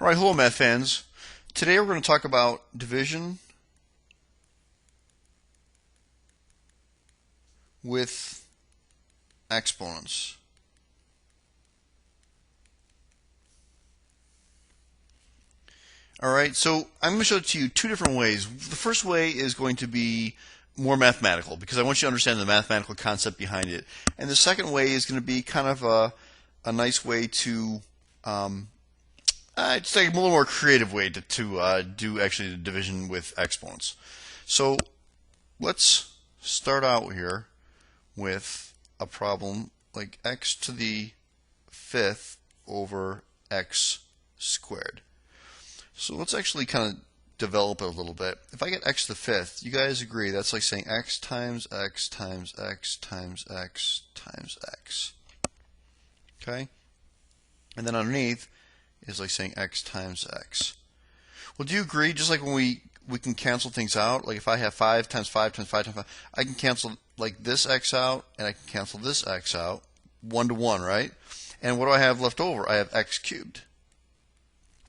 Alright, hello math fans. Today we're going to talk about division with exponents. Alright, so I'm going to show it to you two different ways. The first way is going to be more mathematical because I want you to understand the mathematical concept behind it. And the second way is going to be kind of a nice way to it's like a little more creative way to do actually the division with exponents. So let's start out here with a problem like x to the fifth over x squared. So let's actually kind of develop it a little bit. If I get x to the fifth, you guys agree that's like saying x times x times x times x times x. Okay? And then underneath is like saying x times x. Well, do you agree, just like when we can cancel things out, like if I have 5 times 5 times 5 times 5, I can cancel like this x out, and I can cancel this x out, 1 to 1, right? And what do I have left over? I have x cubed.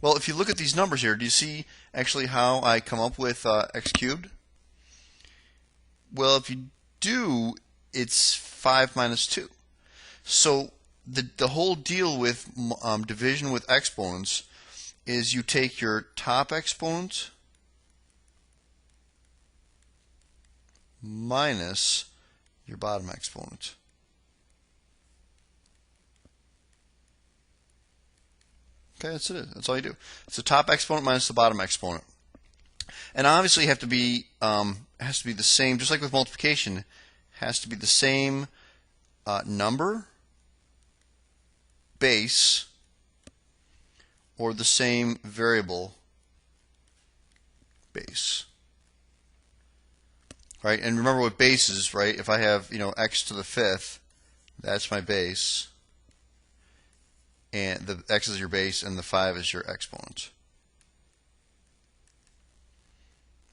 Well, if you look at these numbers here, do you see actually how I come up with x cubed? Well, if you do, it's 5 minus 2. So the whole deal with division with exponents is you take your top exponent minus your bottom exponent. Okay, that's it. That's all you do. It's the top exponent minus the bottom exponent. And obviously it has to be the same, just like with multiplication, it has to be the same number, base, or the same variable base. Right? And remember what base is, right? If I have, x to the fifth, that's my base. And the x is your base, and the 5 is your exponent.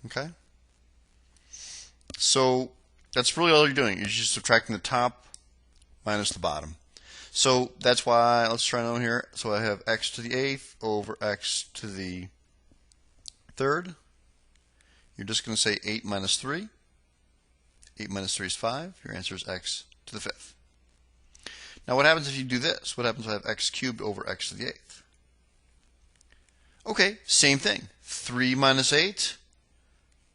Okay? So that's really all you're doing. You're just subtracting the top minus the bottom. So that's why, let's try another here. So I have x to the eighth over x to the third. You're just going to say 8 minus 3. 8 minus 3 is 5. Your answer is x to the fifth. Now what happens if you do this? What happens if I have x cubed over x to the eighth? Okay, same thing. 3 minus 8,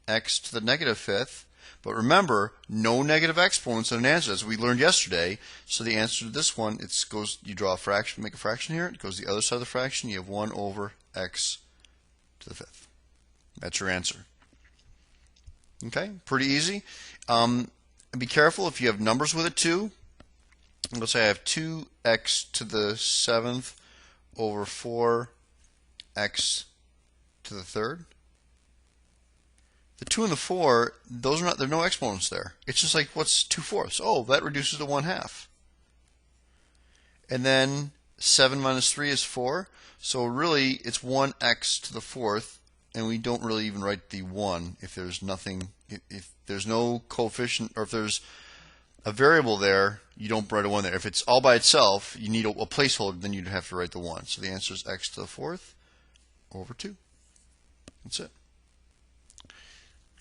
x to the negative fifth. But remember, no negative exponents in an answer, as we learned yesterday. So the answer to this one, you draw a fraction, make a fraction here. It goes to the other side of the fraction. You have 1 over x to the fifth. That's your answer. Okay, pretty easy. And be careful if you have numbers with it too. Let's say I have 2x to the seventh over 4x to the third. The 2 and the 4, there are no exponents there. It's just like, what's 2/4? Oh, that reduces to 1/2. And then 7 minus 3 is 4. So really, it's 1x to the fourth, and we don't really even write the 1 if there's nothing, if there's no coefficient, or if there's a variable there, you don't write a 1 there. If it's all by itself, you need a placeholder, then you'd have to write the 1. So the answer is x to the fourth over 2. That's it.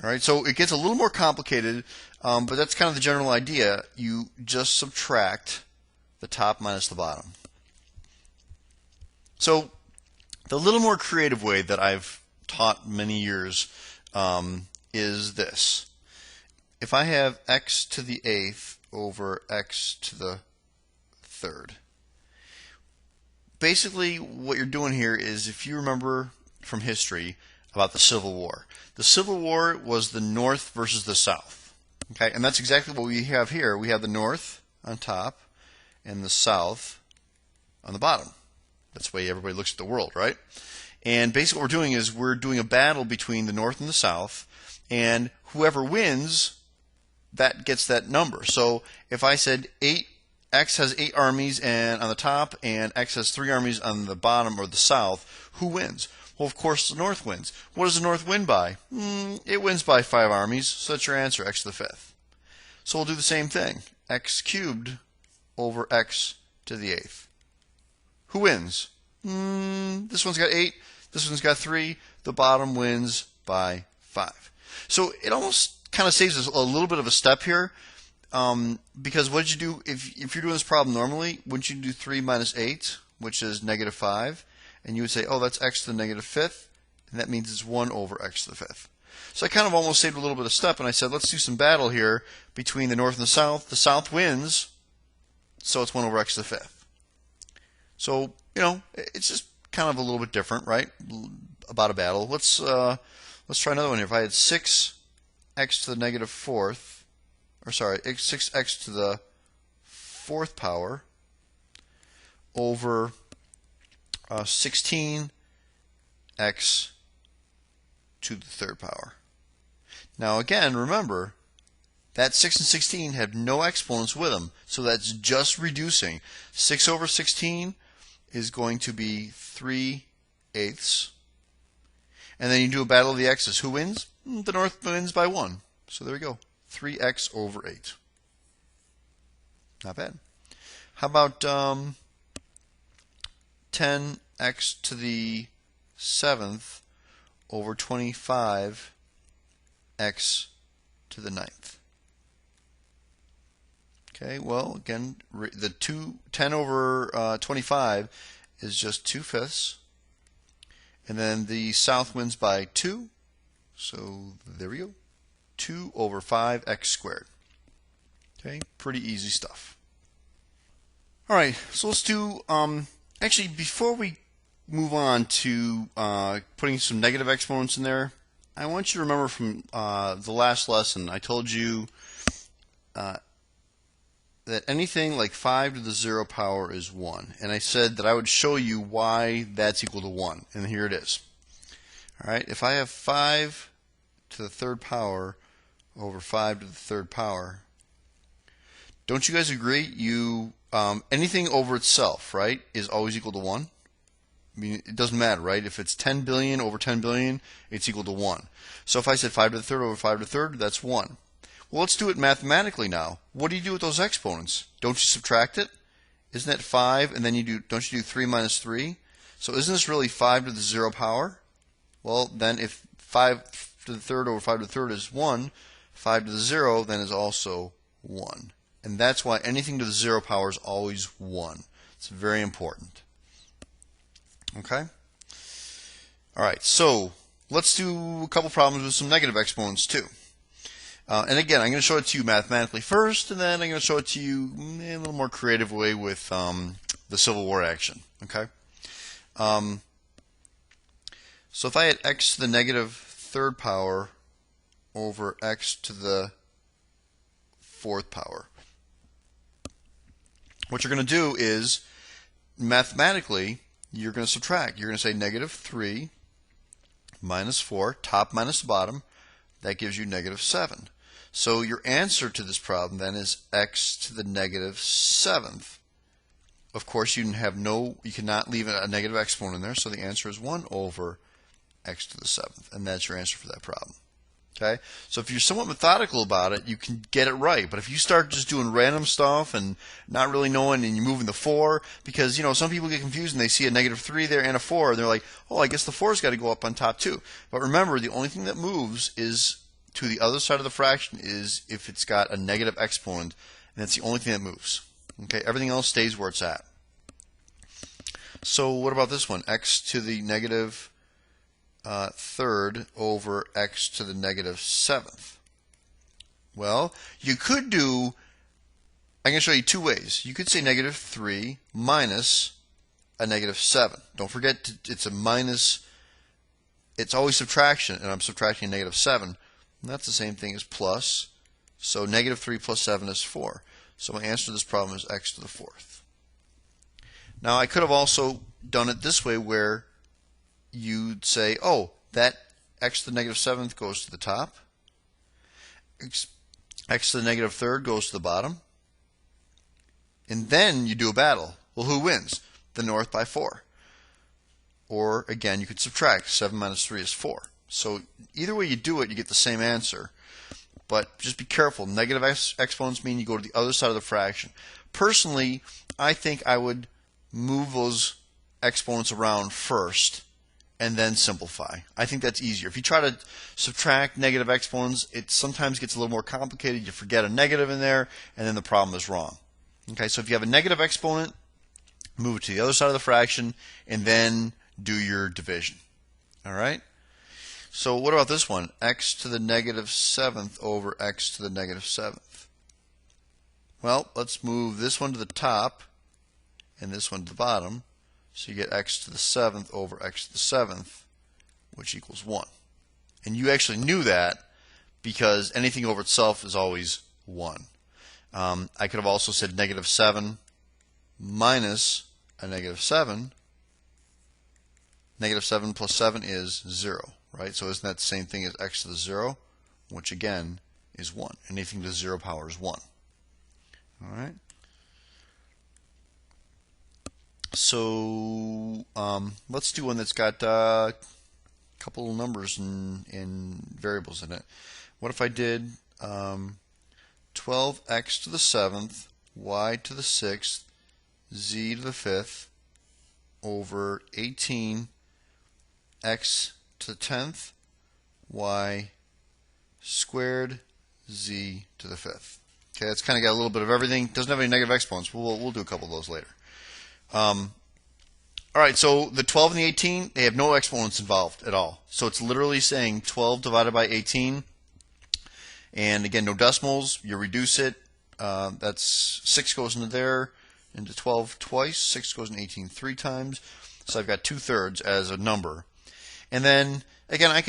All right, so it gets a little more complicated, but that's kind of the general idea. You just subtract the top minus the bottom. So the little more creative way that I've taught many years is this. If I have x to the eighth over x to the third, basically what you're doing here is, if you remember from history about the Civil War. The Civil War was the North versus the South. Okay, and that's exactly what we have here. We have the North on top and the South on the bottom. That's the way everybody looks at the world, right? And basically what we're doing is we're doing a battle between the North and the South, and whoever wins, that gets that number. So if I said x has 8 armies and on the top, and x has 3 armies on the bottom or the South, who wins? Well, of course, the North wins. What does the North win by? It wins by 5 armies, so that's your answer, x to the fifth. So we'll do the same thing. X cubed over x to the eighth. Who wins? This one's got 8. This one's got 3. The bottom wins by 5. So it almost kind of saves us a little bit of a step here. Because what did you do if you're doing this problem normally? Wouldn't you do 3 minus 8, which is negative 5? And you would say, oh, that's x to the negative 5th. And that means it's 1 over x to the 5th. So I kind of almost saved a little bit of step, and I said, let's do some battle here between the north and the south. The south wins, so it's 1 over x to the 5th. So, it's just kind of a little bit different, right? About a battle. Let's try another one here. If I had 6x to the negative 4th, or sorry, 6x to the 4th power over 16x to the 3rd power. Now again, remember, that 6 and 16 have no exponents with them, so that's just reducing. 6 over 16 is going to be 3/8. And then you do a battle of the x's. Who wins? The north wins by 1. So there we go. 3x over 8. Not bad. How about 10x to the 7th over 25x to the 9th? Okay, well, again, the 10 over 25 is just 2/5. And then the south wins by 2. So there we go. 2 over 5x squared. Okay, pretty easy stuff. All right, so let's do, actually, before we move on to putting some negative exponents in there, I want you to remember from the last lesson, I told you that anything like 5 to the 0 power is 1. And I said that I would show you why that's equal to 1. And here it is. All right, if I have 5 to the 3rd power over 5 to the 3rd power, don't you guys agree? Anything over itself, right, is always equal to 1? I mean, it doesn't matter, right? If it's 10 billion over 10 billion, it's equal to 1. So if I said 5 to the 3rd over 5 to the 3rd, that's 1. Well, let's do it mathematically now. What do you do with those exponents? Don't you subtract it? Isn't that 5? And then don't you do 3 minus 3? So isn't this really 5 to the 0 power? Well, then if 5 to the 3rd over 5 to the 3rd is 1, 5 to the 0 then is also 1. And that's why anything to the 0 power is always 1. It's very important. Okay? All right, so let's do a couple problems with some negative exponents too. And again, I'm going to show it to you mathematically first, and then I'm going to show it to you in a little more creative way with the Civil War action. Okay? So if I had x to the negative 3rd power over x to the 4th power, what you're going to do is, mathematically, you're going to subtract. You're going to say negative 3 minus 4, top minus the bottom. That gives you negative 7. So your answer to this problem then is x to the negative 7th. Of course, you cannot leave a negative exponent in there, so the answer is 1 over x to the 7th, and that's your answer for that problem. Okay? So if you're somewhat methodical about it, you can get it right. But if you start just doing random stuff and not really knowing, and you're moving the 4, because some people get confused and they see a negative 3 there and a 4, and they're like, oh, I guess the 4's got to go up on top too. But remember, the only thing that moves is to the other side of the fraction is if it's got a negative exponent, and that's the only thing that moves. Okay, everything else stays where it's at. So what about this one? X to the negative 3rd over x to the negative 7th. Well, you could do, I'm going to show you two ways. You could say negative 3 minus a negative 7. Don't forget, it's a minus, it's always subtraction, and I'm subtracting a negative 7. And that's the same thing as plus. So negative 3 plus 7 is 4. So my answer to this problem is x to the 4th. Now I could have also done it this way, where you'd say, oh, that x to the negative 7th goes to the top. X to the negative 3rd goes to the bottom. And then you do a battle. Well, who wins? The north by 4. Or, again, you could subtract. 7 minus 3 is 4. So either way you do it, you get the same answer. But just be careful. Negative exponents mean you go to the other side of the fraction. Personally, I think I would move those exponents around first and then simplify. I think that's easier. If you try to subtract negative exponents, it sometimes gets a little more complicated. You forget a negative in there, and then the problem is wrong. Okay, so if you have a negative exponent, move it to the other side of the fraction, and then do your division. All right? So what about this one? X to the negative 7th over x to the negative 7th. Well, let's move this one to the top and this one to the bottom. So you get x to the 7th over x to the 7th, which equals 1. And you actually knew that because anything over itself is always 1. I could have also said negative 7 minus a negative 7. Negative 7 plus 7 is 0, right? So isn't that the same thing as x to the 0, which again is 1. Anything to the 0 power is 1. All right? So let's do one that's got a couple of numbers and variables in it. What if I did 12x to the 7th, y to the 6th, z to the 5th over 18 x to the 10th, y squared, z to the 5th. Okay, that's kind of got a little bit of everything. Doesn't have any negative exponents. We'll do a couple of those later. All right, so the 12 and the 18, they have no exponents involved at all. So it's literally saying 12 divided by 18. And again, no decimals. You reduce it. That's 6 goes into there, into 12 twice. 6 goes into 18 3 times. So I've got 2/3 as a number. And then, again, I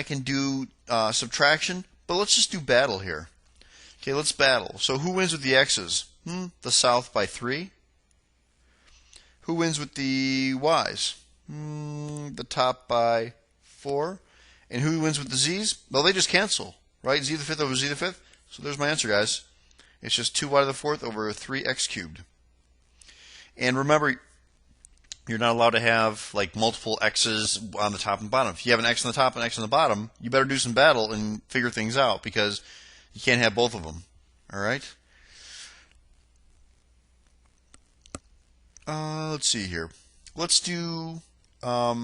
can do subtraction, but let's just do battle here. Okay, let's battle. So who wins with the x's? The south by 3. Who wins with the y's? The top by 4. And who wins with the z's? Well, they just cancel, right? Z to the 5th over z to the 5th. So there's my answer, guys. It's just 2y to the 4th over 3x cubed. And remember, you're not allowed to have like multiple x's on the top and bottom. If you have an x on the top and an x on the bottom, you better do some battle and figure things out because you can't have both of them. All right? Let's see here. Let's do a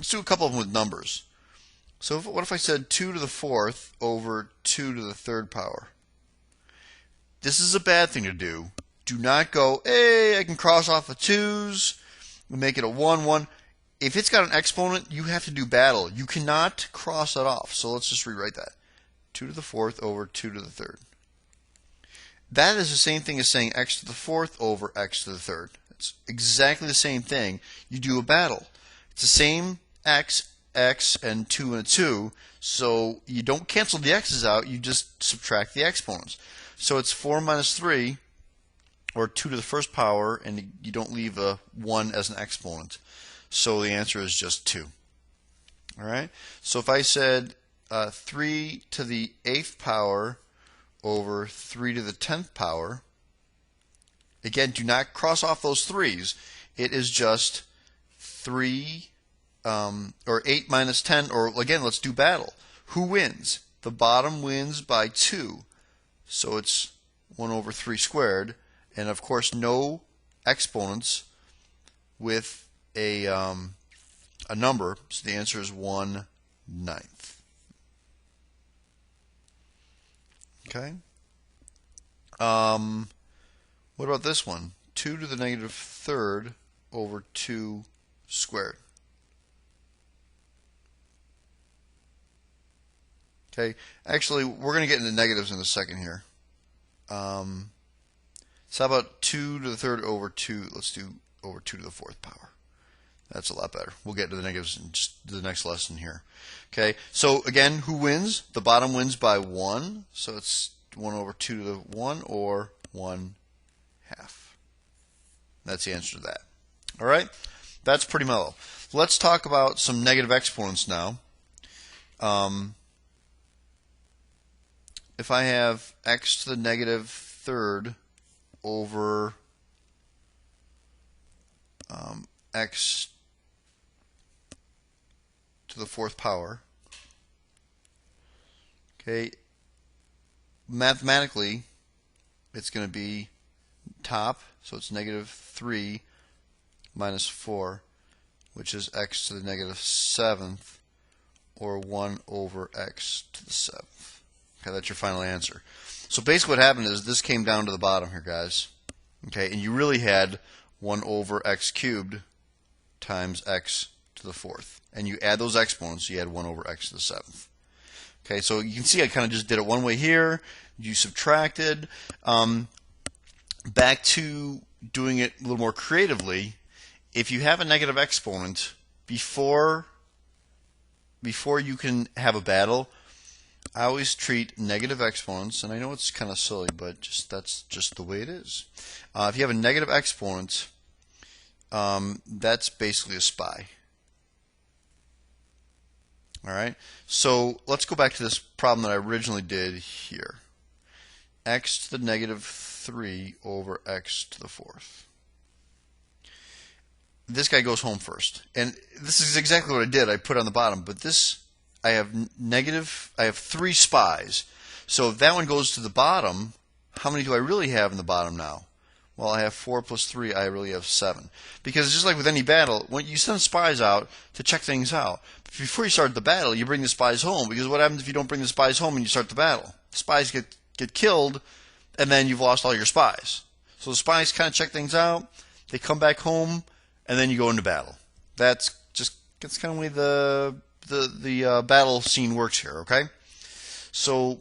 couple of them with numbers. So what if I said 2 to the 4th over 2 to the 3rd power? This is a bad thing to do. Do not go, hey, I can cross off the 2's and make it a 1, 1. If it's got an exponent, you have to do battle. You cannot cross that off. So let's just rewrite that. 2 to the 4th over 2 to the 3rd. That is the same thing as saying x to the 4th over x to the 3rd. It's exactly the same thing. You do a battle. It's the same x, and 2 and a 2. So you don't cancel the x's out. You just subtract the exponents. So it's 4 minus 3, or 2 to the 1st power, and you don't leave a 1 as an exponent. So the answer is just 2. All right? So if I said 3 to the 8th power over 3 to the 10th power, again, do not cross off those 3's. It is just 3, or 8 minus 10, or again, let's do battle. Who wins? The bottom wins by 2. So it's 1 over 3 squared. And of course, no exponents with a number. So the answer is 1/9. Okay. What about this one? 2 to the negative 3rd over 2 squared. Okay. Actually, we're going to get into negatives in a second here. So how about 2 to the 3rd over 2? Let's do over 2 to the 4th power. That's a lot better. We'll get to the negatives in just the next lesson here. Okay, so again, who wins? The bottom wins by 1. So it's 1 over 2 to the 1, or 1/2. That's the answer to that. All right, that's pretty mellow. Let's talk about some negative exponents now. If I have x to the negative 3rd over x to the 4th power, okay, mathematically it's going to be top, so it's negative 3 minus 4, which is x to the negative 7th, or 1 over x to the 7th. Okay, that's your final answer. So basically what happened is this came down to the bottom here, guys. Okay, and you really had 1 over x cubed times x to the 4th. And you add those exponents, you add 1 over x to the 7th. Okay, so you can see I kind of just did it one way here. You subtracted. Back to doing it a little more creatively. If you have a negative exponent, before you can have a battle, I always treat negative exponents, and I know it's kind of silly, but that's just the way it is. If you have a negative exponent, that's basically a SPY. All right, so let's go back to this problem that I originally did here. X to the negative 3 over x to the 4th. This guy goes home first. And this is exactly what I did. I put on the bottom. But this, I have 3 SPYs. So if that one goes to the bottom, how many do I really have in the bottom now? Well, I have 4 plus 3, I really have 7. Because just like with any battle, when you send spies out to check things out, before you start the battle, you bring the spies home. Because what happens if you don't bring the spies home and you start the battle? The spies get killed, and then you've lost all your spies. So the spies kind of check things out, they come back home, and then you go into battle. That's kind of the way the battle scene works here, okay? So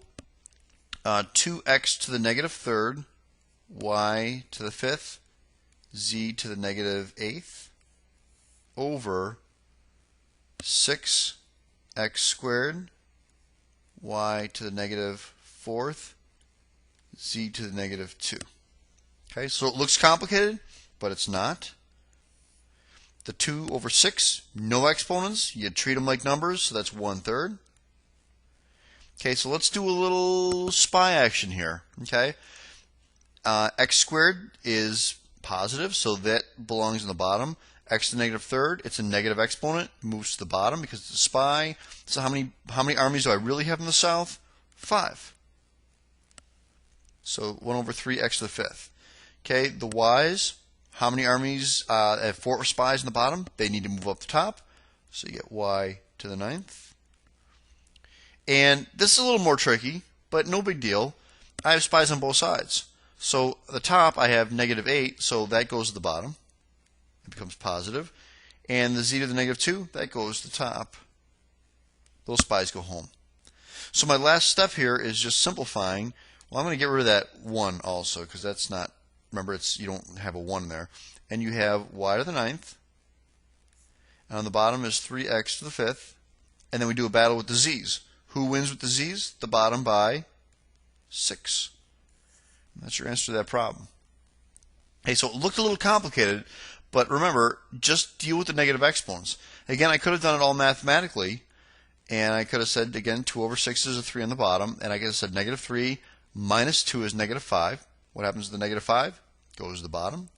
2x to the negative 3rd, y to the 5th, z to the negative 8th, over 6x squared, y to the negative 4th, z to the negative 2. Okay, so it looks complicated, but it's not. The 2 over 6, no exponents. You treat them like numbers, so that's 1/3. Okay, so let's do a little SPY action here. Okay, x squared is positive, so that belongs in the bottom. X to the negative 3rd, it's a negative exponent, moves to the bottom because it's a SPY. So how many armies do I really have in the south? 5. So 1 over 3 x to the 5th. Okay, the y's, how many armies have 4 spies in the bottom? They need to move up the top. So you get y to the 9th. And this is a little more tricky, but no big deal. I have spies on both sides. So at the top I have negative 8, so that goes to the bottom. It becomes positive. And the z to the negative 2, that goes to the top. Those spies go home. So my last step here is just simplifying. Well, I'm going to get rid of that 1 also, because that's not, remember, you don't have a 1 there. And you have y to the 9th. And on the bottom is 3x to the 5th. And then we do a battle with the z's. Who wins with the z's? The bottom by 6. And that's your answer to that problem. Hey, so it looked a little complicated, but remember, just deal with the negative exponents. Again, I could have done it all mathematically, and I could have said, again, 2 over 6 is a 3 on the bottom, and I could have said negative 3 minus 2 is negative 5. What happens to the negative 5? Goes to the bottom.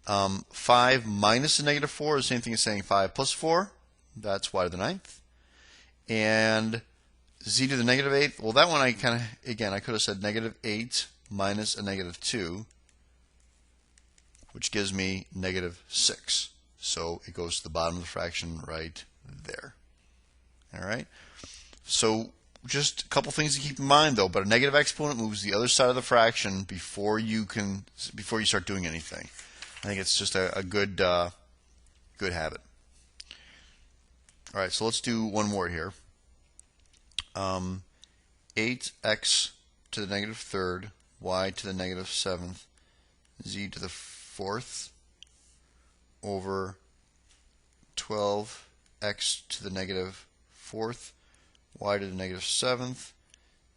5 minus the negative 4 is the same thing as saying 5 plus 4. That's y to the 9th. And z to the negative 8th, well, that one I kind of, again, I could have said negative 8 minus a negative 2, which gives me negative 6. So it goes to the bottom of the fraction right there. All right. So just a couple things to keep in mind, though. But a negative exponent moves the other side of the fraction before you start doing anything. I think it's just a good habit. All right. So let's do one more here. 8x to the negative 3rd, y to the negative 7th, z to the 4th, over 12x to the negative 4th, y to the negative 7th,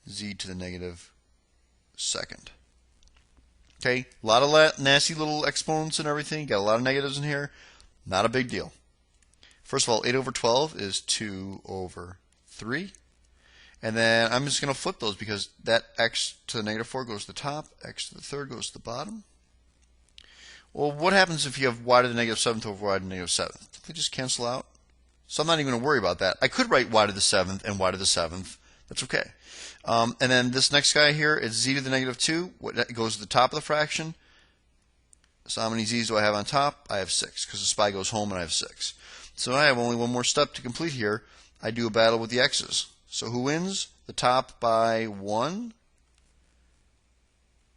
z to the negative 2nd. Okay, a lot of nasty little exponents and everything. Got a lot of negatives in here. Not a big deal. First of all, 8 over 12 is 2 over 3. And then I'm just going to flip those because that x to the negative 4 goes to the top, x to the 3rd goes to the bottom. Well, what happens if you have y to the negative 7th over y to the negative 7th? Don't they just cancel out? So I'm not even going to worry about that. I could write y to the 7th and y to the 7th. That's okay. And then this next guy here is z to the negative 2. That goes to the top of the fraction. So how many z's do I have on top? I have 6, because the spy goes home and I have 6. So I have only one more step to complete here. I do a battle with the x's. So who wins? The top by 1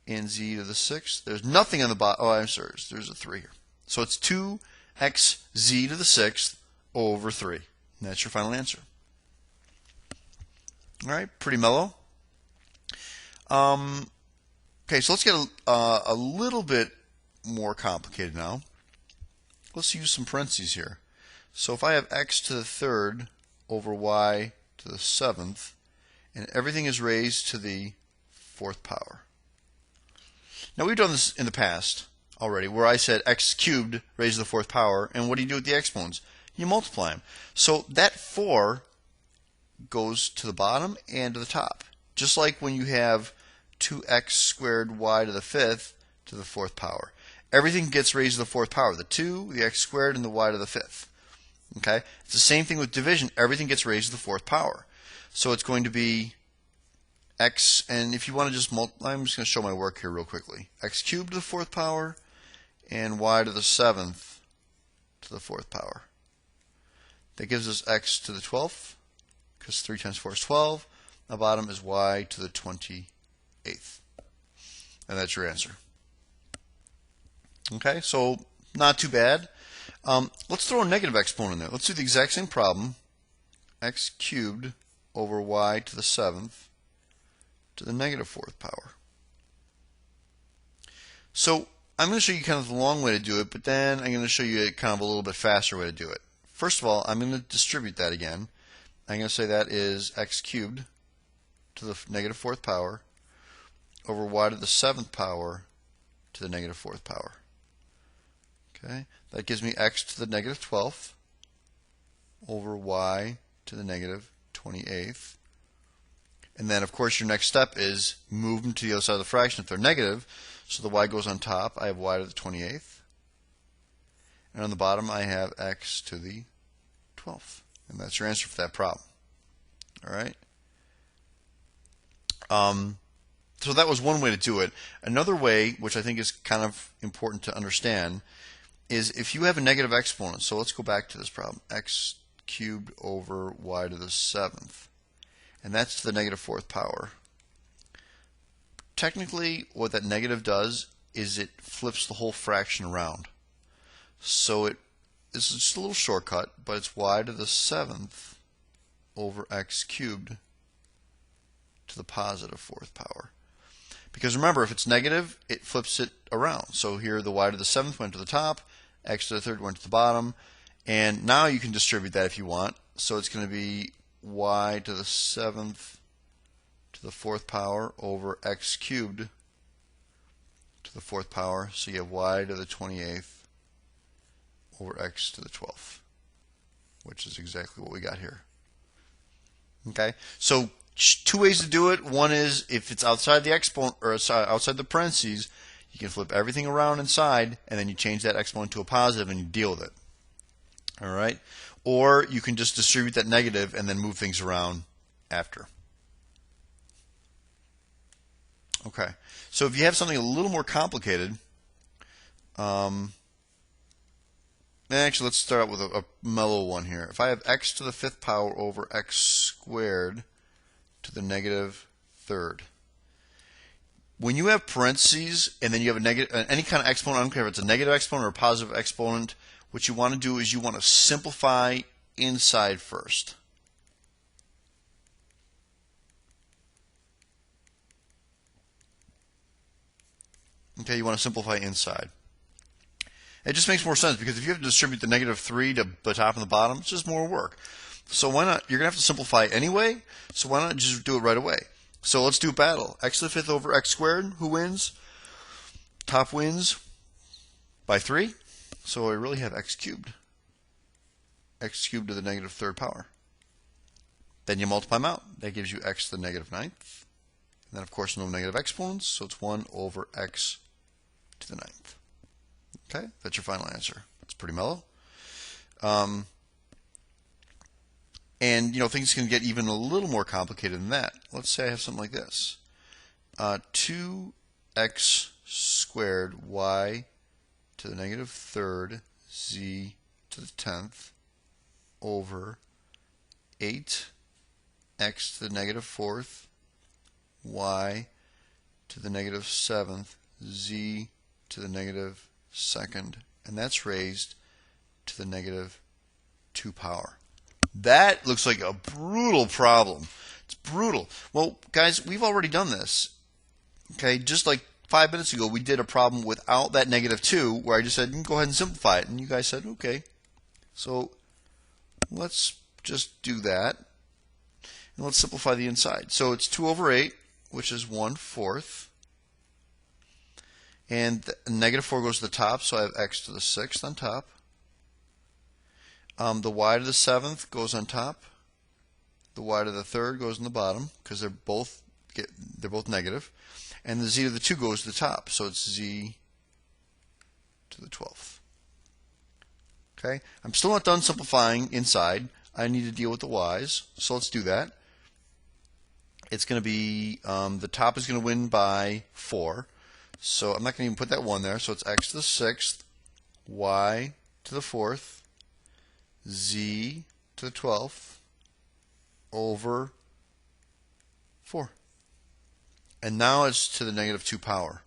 and z to the 6th. There's nothing on the bottom. Oh, I'm sorry. There's a 3 here. So it's 2xz to the 6th over 3. And that's your final answer. All right, pretty mellow. Okay, so let's get a little bit more complicated now. Let's use some parentheses here. So if I have x to the 3rd over y to the 7th, and everything is raised to the 4th power. Now we've done this in the past already, where I said x cubed raised to the 4th power, and what do you do with the exponents? You multiply them. So that 4 goes to the bottom and to the top. Just like when you have 2x squared y to the 5th to the 4th power. Everything gets raised to the 4th power. The 2, the x squared, and the y to the 5th. Okay? It's the same thing with division. Everything gets raised to the 4th power. So it's going to be x, and if you want to just multiply, I'm just going to show my work here real quickly. X cubed to the 4th power and y to the 7th to the 4th power. That gives us x to the 12th, because 3 times 4 is 12. The bottom is y to the 28th. And that's your answer. Okay, so not too bad. Let's throw a negative exponent in there. Let's do the exact same problem. X cubed over y to the 7th to the negative 4th power. So I'm going to show you kind of the long way to do it, but then I'm going to show you kind of a little bit faster way to do it. First of all, I'm going to distribute that again. I'm going to say that is x cubed to the negative 4th power over y to the 7th power to the negative 4th power. Okay, that gives me x to the negative 12th over y to the negative 28th. And then, of course, your next step is move them to the other side of the fraction if they're negative. So the y goes on top. I have y to the 28th. And on the bottom, I have x to the 12th. And that's your answer for that problem. All right? So that was one way to do it. Another way, which I think is kind of important to understand, is if you have a negative exponent. So let's go back to this problem. X cubed over y to the 7th. And that's to the negative 4th power. Technically, what that negative does is it flips the whole fraction around. So this is just a little shortcut, but it's y to the 7th over x cubed to the positive 4th power. Because remember, if it's negative, it flips it around. So here the y to the 7th went to the top, x to the 3rd went to the bottom, and now you can distribute that if you want. So it's going to be y to the 7th to the 4th power over x cubed to the 4th power. So you have y to the 28th over x to the 12th, which is exactly what we got here. Okay, so two ways to do it. One is if it's outside the exponent or outside the parentheses, you can flip everything around inside, and then you change that exponent to a positive, and you deal with it. All right, or you can just distribute that negative and then move things around after. Okay, so if you have something a little more complicated, actually let's start out with a mellow one here. If I have x to the 5th power over x squared to the negative 3rd. When you have parentheses and then you have a negative, any kind of exponent, I don't care if it's a negative exponent or a positive exponent, what you want to do is you want to simplify inside first. Okay, you want to simplify inside. It just makes more sense because if you have to distribute the negative 3 to the top and the bottom, it's just more work. So why not? You're going to have to simplify anyway, so why not just do it right away? So let's do a battle. X to the 5th over x squared. Who wins? Top wins by 3. So I really have x cubed. X cubed to the negative 3rd power. Then you multiply them out. That gives you x to the negative 9th. And then, of course, no negative exponents, so it's 1 over x to the 9th. Okay, that's your final answer. It's pretty mellow. And, things can get even a little more complicated than that. Let's say I have something like this. 2x squared y to the negative third z to the 10th over 8 x to the negative fourth y to the negative 7th z to the negative second, and that's raised to the negative 2 power. That looks like a brutal problem. It's brutal. Well, guys, we've already done this. Okay, just like 5 minutes ago, we did a problem without that negative 2, where I just said, go ahead and simplify it. And you guys said, okay. So let's just do that. And let's simplify the inside. So it's 2 over 8, which is 1/4. And the negative 4 goes to the top, so I have x to the 6th on top. The y to the 7th goes on top. The y to the 3rd goes in the bottom, because they're both negative. And the z to the 2 goes to the top, so it's z to the 12th. Okay, I'm still not done simplifying inside. I need to deal with the y's, so let's do that. It's going to be, the top is going to win by 4. So I'm not going to even put that 1 there. So it's x to the 6th, y to the 4th, z to the 12th over 4. And now it's to the negative 2 power.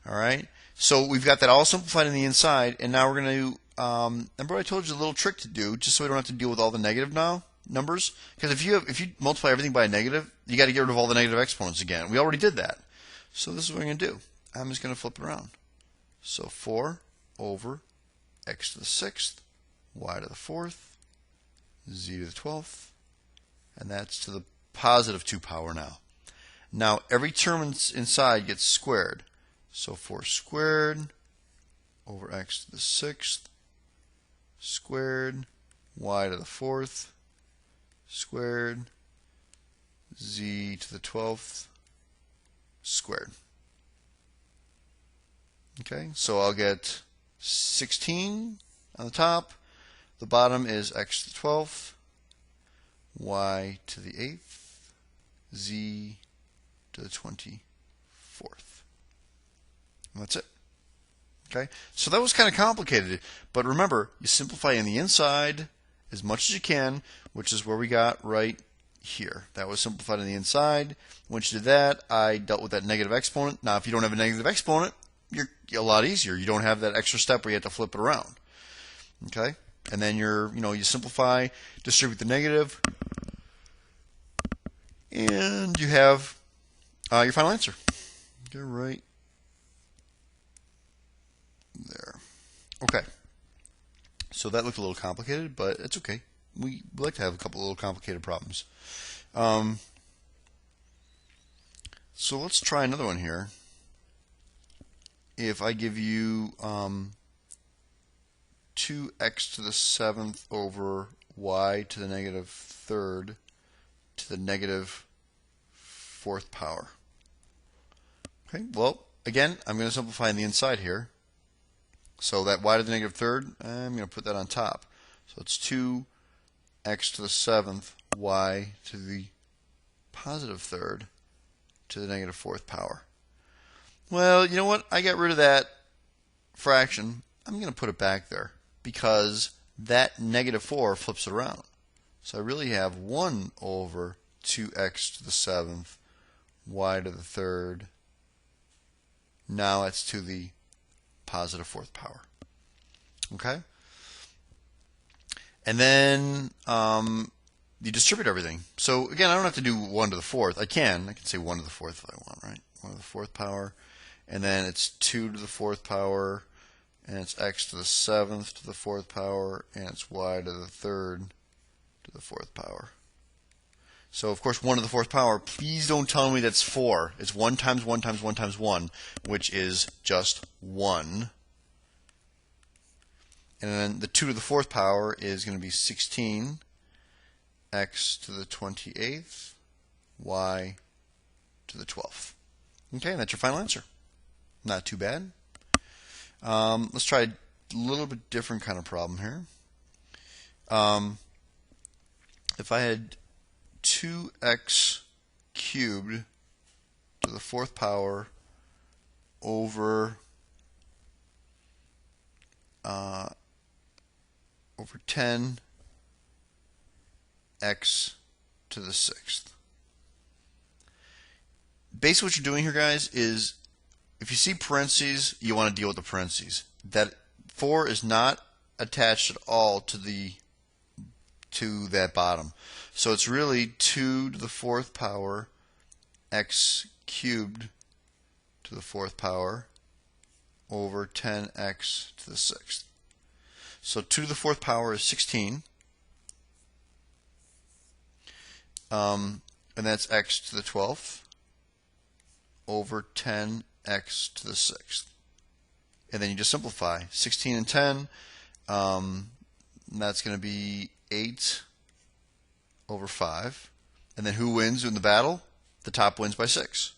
All right. So we've got that all simplified in the inside, and now we're going to remember I told you a little trick to do, just so we don't have to deal with all the negative numbers. Because if you multiply everything by a negative, you got to get rid of all the negative exponents again. We already did that. So this is what we're going to do. I'm just going to flip it around. So 4 over x to the 6th, y to the 4th, z to the 12th, and that's to the positive 2 power now. Now every term inside gets squared. So 4 squared over x to the 6th squared, y to the 4th squared, z to the 12th squared. Okay, so I'll get 16 on the top. The bottom is x to the 12th, y to the 8th, z to the 24th. And that's it. Okay, so that was kind of complicated, but remember, you simplify in the inside as much as you can, which is where we got right here. That was simplified on the inside. Once you did that, I dealt with that negative exponent. Now, if you don't have a negative exponent, you're a lot easier. You don't have that extra step where you have to flip it around. Okay, and then you simplify, distribute the negative, and you have your final answer. You're right there. Okay, so that looked a little complicated, but it's okay. We like to have a couple of little complicated problems. So let's try another one here. If I give you 2x to the 7th over y to the negative 3rd to the negative 4th power. Okay, well, again, I'm going to simplify on the inside here. So that y to the negative 3rd, I'm going to put that on top. So it's 2x to the 7th y to the positive 3rd to the negative 4th power. Well, you know what? I got rid of that fraction. I'm going to put it back there because that negative 4 flips it around. So I really have 1 over 2x to the 7th, y to the 3rd. Now it's to the positive 4th power. Okay? And then you distribute everything. So again, I don't have to do 1 to the 4th. I can say 1 to the 4th if I want, right? 1 to the 4th power. And then it's 2 to the 4th power, and it's x to the 7th to the 4th power, and it's y to the 3rd to the 4th power. So, of course, 1 to the 4th power, please don't tell me that's 4. It's 1 times 1 times 1 times 1, which is just 1. And then the 2 to the 4th power is going to be 16, x to the 28th, y to the 12th. Okay, and that's your final answer. Not too bad. Let's try a little bit different kind of problem here. If I had 2x cubed to the 4th power over over 10 x to the 6th. Basically what you're doing here, guys, is if you see parentheses, you want to deal with the parentheses. That 4 is not attached at all to that bottom. So it's really 2 to the 4th power x cubed to the 4th power over 10x to the 6th. So 2 to the 4th power is 16. And that's x to the 12th over 10x to the 6th. And then you just simplify. 16 and 10, that's going to be 8 over 5. And then who wins in the battle? The top wins by 6.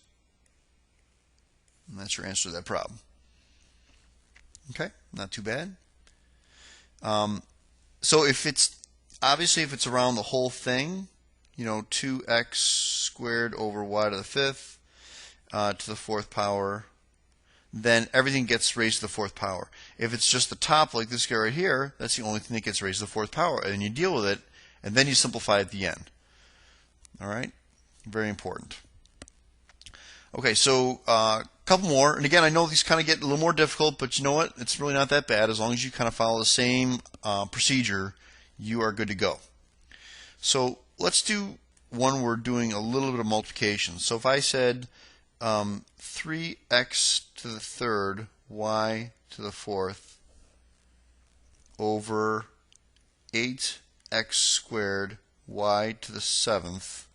And that's your answer to that problem. Okay, not too bad. So if it's around the whole thing, 2x squared over y to the 5th to the 4th power, then everything gets raised to the 4th power. If it's just the top, like this guy right here, that's the only thing that gets raised to the 4th power. And then you deal with it, and then you simplify at the end. All right? Very important. Okay, so a couple more. And again, I know these kind of get a little more difficult, but you know what? It's really not that bad. As long as you kind of follow the same procedure, you are good to go. So let's do one where we're doing a little bit of multiplication. So if I said 3x to the 3rd, y to the 4th, over 8x squared, y to the 7th,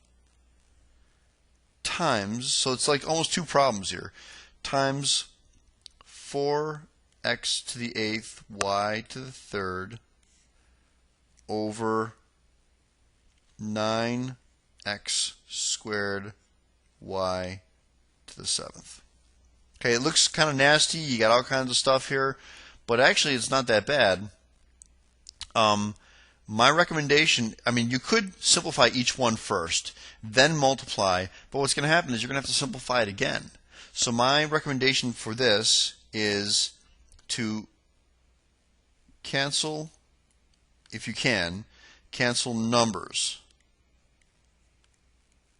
times, so it's like almost two problems here, times 4x to the 8th, y to the 3rd, over 9x squared, y to the 7th. Okay, it looks kind of nasty. You got all kinds of stuff here, but actually it's not that bad. My recommendation, you could simplify each one first, then multiply, but what's going to happen is you're going to have to simplify it again. So my recommendation for this is to cancel, if you can, cancel numbers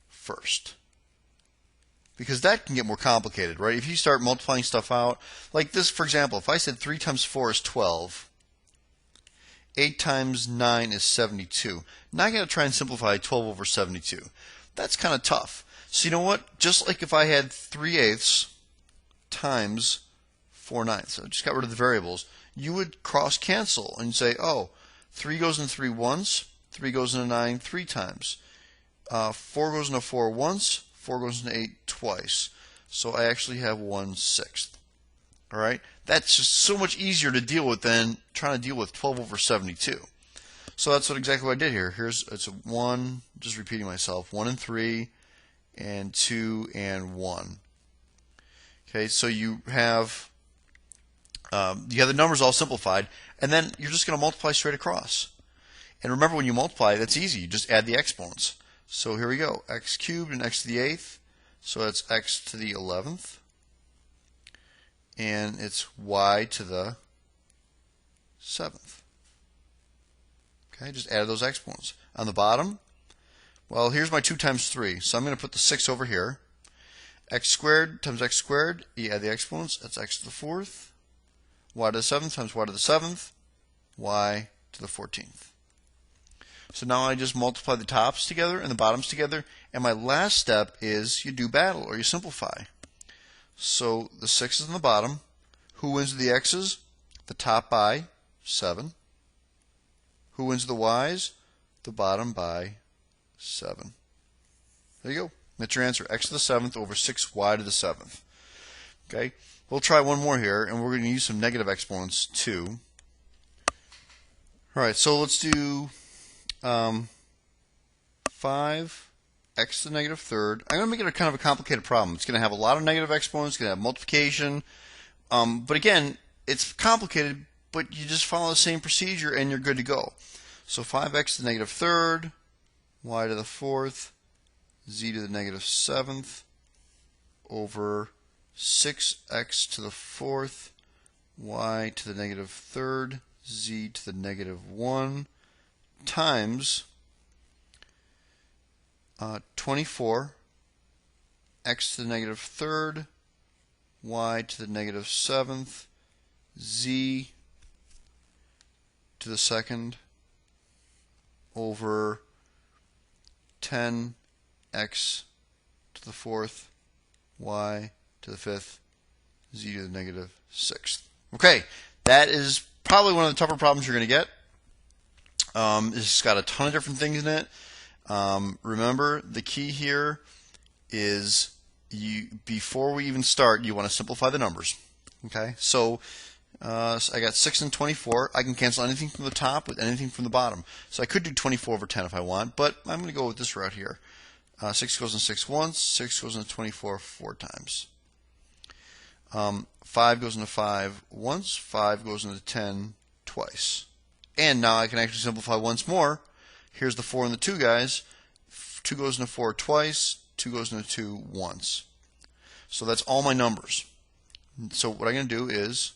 first. Because that can get more complicated, right? If you start multiplying stuff out, like this, for example, if I said 3 times 4 is 12, 8 times 9 is 72. Now I got to try and simplify 12 over 72. That's kind of tough. So you know what? Just like if I had 3/8 times 4/9, so I just got rid of the variables, you would cross cancel and say, oh, 3 goes into 3 once, 3 goes into 9 3 times. 4 goes into 4 once, 4 goes into 8 twice. So I actually have 1/6. All right? That's just so much easier to deal with than trying to deal with 12 over 72. So that's exactly what I did here. It's a 1, just repeating myself, 1 and 3, and 2 and 1. Okay, so you have the numbers all simplified, and then you're just going to multiply straight across. And remember, when you multiply, that's easy. You just add the exponents. So here we go, x cubed and x to the 8th, so that's x to the 11th. And it's y to the 7th. Okay, just add those exponents. On the bottom, well, here's my 2 times 3, so I'm going to put the 6 over here. X squared times x squared, you add the exponents, that's x to the 4th. Y to the 7th times y to the 7th, y to the 14th. So now I just multiply the tops together and the bottoms together, and my last step is you do battle, or you simplify. So the 6 is in the bottom. Who wins the x's? The top by 7. Who wins the y's? The bottom by 7. There you go. That's your answer. X to the 7th over 6y to the 7th. Okay. We'll try one more here, and we're going to use some negative exponents too. All right. So let's do 5 x to the negative 3rd. I'm going to make it a kind of a complicated problem. It's going to have a lot of negative exponents. It's going to have multiplication. But again, it's complicated, but you just follow the same procedure and you're good to go. So 5x to the negative 3rd, y to the 4th, z to the negative 7th, over 6x to the 4th, y to the negative third, z to the negative 1, times 24 x to the negative third, y to the negative 7th, z to the second, over 10x to the fourth, y to the fifth, z to the negative 6th. Okay, that is probably one of the tougher problems you're going to get. It's got a ton of different things in it. Remember, the key here is before we even start, you want to simplify the numbers. Okay, so I got 6 and 24. I can cancel anything from the top with anything from the bottom. So I could do 24 over 10 if I want, but I'm going to go with this route here. 6 goes in 6 once, 6 goes into 24 4 times. 5 goes into 5 once, 5 goes into 10 twice. And now I can actually simplify once more. Here's the 4 and the 2 guys. 2 goes into 4 twice, 2 goes into 2 once. So that's all my numbers. So what I'm going to do is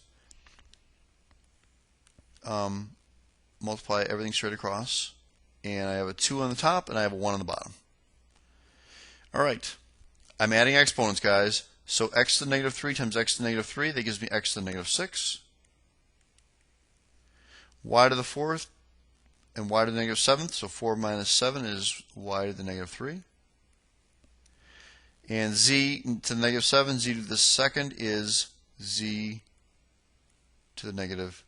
multiply everything straight across, and I have a 2 on the top and I have a 1 on the bottom. Alright, I'm adding exponents, guys. So x to the negative 3 times x to the negative 3, that gives me x to the negative 6. Y to the 4th and y to the negative 7th, so 4 minus 7 is y to the negative 3. And z to the negative 7, z to the second is z to the negative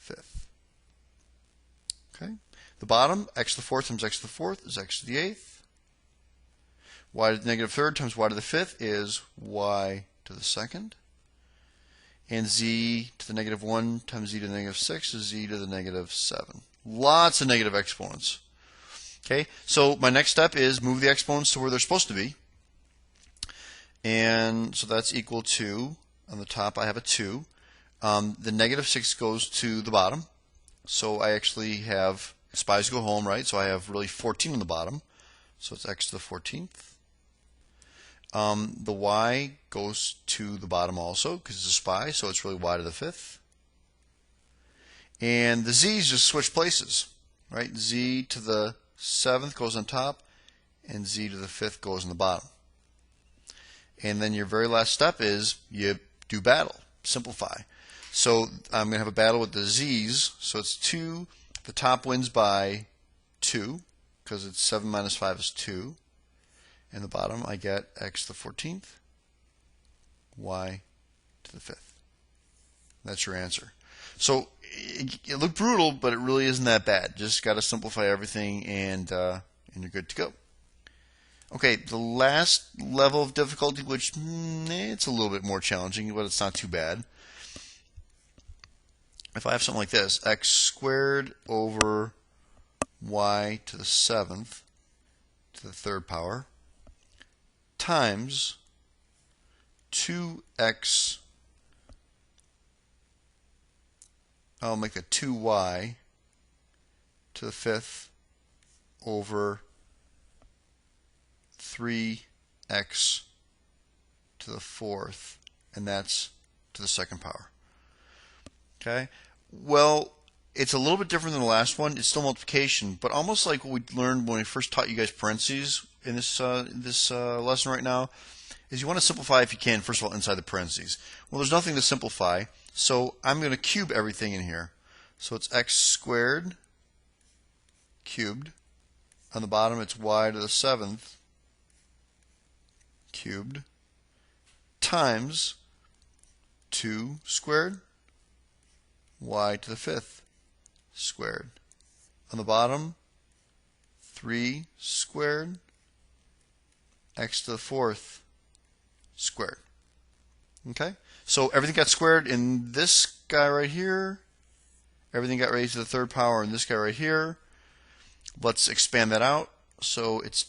5th. Okay. The bottom, x to the 4th times x to the 4th is x to the 8th. Y to the negative 3rd times y to the 5th is y to the 2nd. And z to the negative 1 times z to the negative 6 is z to the negative 7. Lots of negative exponents. Okay, so my next step is move the exponents to where they're supposed to be. And so that's equal to, on the top I have a 2. The negative 6 goes to the bottom. So I actually have, spies go home, right? So I have really 14 on the bottom. So it's x to the 14th. The y goes to the bottom also because it's a spy, so it's really y to the 5th. And the z's just switch places, right? Z to the 7th goes on top, and z to the 5th goes on the bottom. And then your very last step is you do battle, simplify. So I'm going to have a battle with the z's, so it's 2, the top wins by 2, because it's 7 minus 5 is 2. And the bottom, I get x to the 14th, y to the 5th. That's your answer. So it looked brutal, but it really isn't that bad. Just got to simplify everything, and you're good to go. Okay, the last level of difficulty, which it's a little bit more challenging, but it's not too bad. If I have something like this, x squared over y to the 7th to the 3rd power times 2x, I'll make a 2y to the 5th over 3x to the 4th, and that's to the 2nd power. Okay? Well, it's a little bit different than the last one. It's still multiplication, but almost like what we learned when we first taught you guys parentheses in this lesson right now, is you want to simplify if you can, first of all, inside the parentheses. Well, there's nothing to simplify, so I'm going to cube everything in here. So it's x squared cubed. On the bottom, it's y to the 7th cubed times 2 squared y to the 5th squared. On the bottom, 3 squared x to the 4th squared. Okay? So everything got squared in this guy right here. Everything got raised to the 3rd power in this guy right here. Let's expand that out. So it's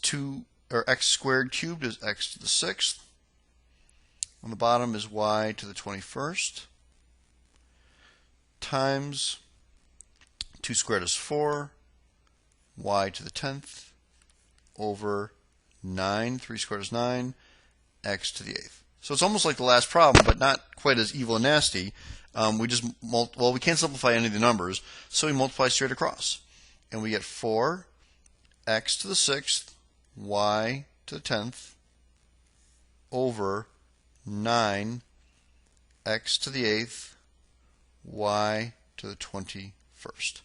x squared cubed is x to the 6th. On the bottom is y to the 21st times 2 squared is 4, y to the 10th over 9, 3 squared is 9, x to the 8th. So it's almost like the last problem, but not quite as evil and nasty. we just we can't simplify any of the numbers, so we multiply straight across, and we get 4 x to the 6th y to the 10th over 9 x to the 8th y to the 21st.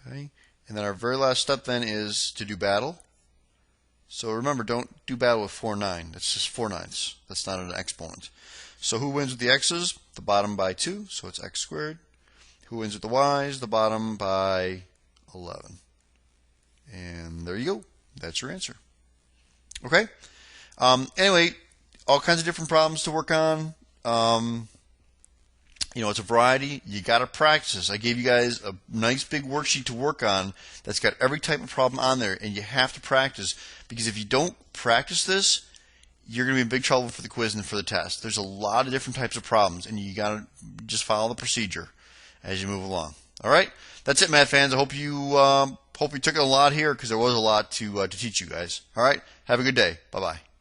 Okay, and then our very last step then is to do battle. So remember, don't do battle with 4 9. That's just 4 9ths. That's not an exponent. So who wins with the x's? The bottom by 2, so it's x squared. Who wins with the y's? The bottom by 11. And there you go. That's your answer. Okay? Anyway, all kinds of different problems to work on. It's a variety. You got to practice. I gave you guys a nice big worksheet to work on that's got every type of problem on there, and you have to practice, because if you don't practice this, you're going to be in big trouble for the quiz and for the test. There's a lot of different types of problems, and you got to just follow the procedure as you move along. All right? That's it, math fans. I hope you took a lot here, because there was a lot to teach you guys. All right? Have a good day. Bye-bye.